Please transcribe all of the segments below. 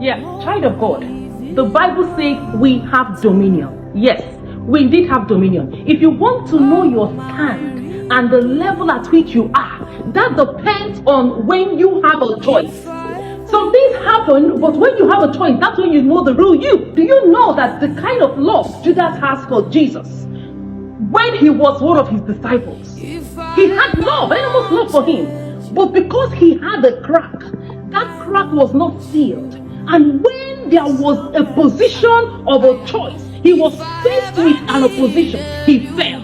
Yeah, child of God. The Bible says we have dominion. Yes, we indeed have dominion. If you want to know your stand and the level at which you are, that depends on when you have a choice. Some things happen, but when you have a choice, that's when you know the real you. Do you know that the kind of love Judas has for Jesus, when he was one of his disciples, he had love, enormous love for him, but because he had a crack, that crack was not sealed. And when there was a position of a choice, he was faced with an opposition, he fell.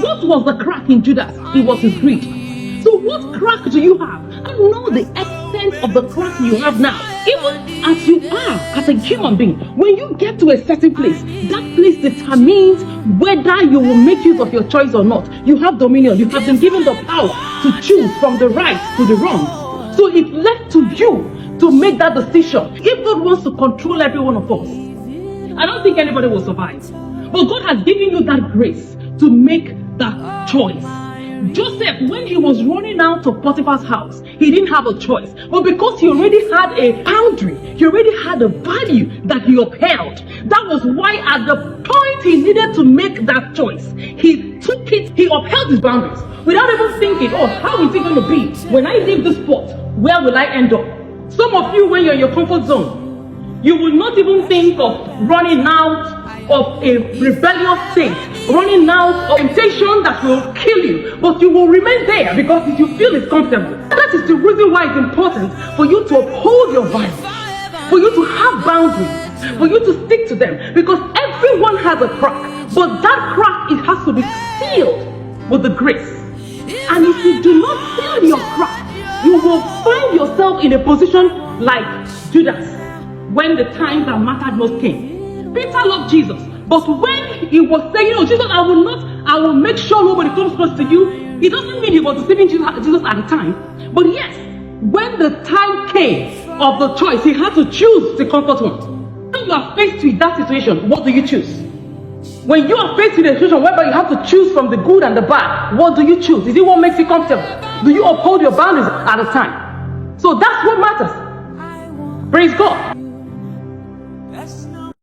What was the crack in Judas? It was his greed. So what crack do you have? I know the extent of the crack you have now. Even as you are, as a human being, when you get to a certain place, that place determines whether you will make use of your choice or not. You have dominion. You have been given the power to choose from the right to the wrong. So it's left to you to make that decision. If God wants to control every one of us, I don't think anybody will survive. But God has given you that grace to make that choice. Joseph, when he was running out of Potiphar's house, he didn't have a choice. But because he already had a boundary, he already had a value that he upheld. That was why at the point he needed to make that choice, he took it, he upheld his boundaries without even thinking, oh, how is it going to be? When I leave this spot, where will I end up? Some of you, when you're in your comfort zone, you will not even think of running out of a rebellious state, running out of temptation that will kill you, but you will remain there because you feel it's comfortable. That is the reason why it's important for you to uphold your values, for you to have boundaries, for you to stick to them, because everyone has a crack, but that crack, it has to be sealed with the grace. And if you do not seal your crack, you will find yourself in a position like Judas when the times that mattered most came. Peter loved Jesus, but when he was saying, "Oh, Jesus, I will make sure nobody comes close to you," it doesn't mean he was deceiving Jesus at the time. But yes, when the time came of the choice, he had to choose the comfort one. When you are faced with that situation, what do you choose? When you are faced with a situation whereby you have to choose from the good and the bad, what do you choose? Is it what makes you comfortable? Do you uphold your boundaries at a time? So that's what matters. Praise God.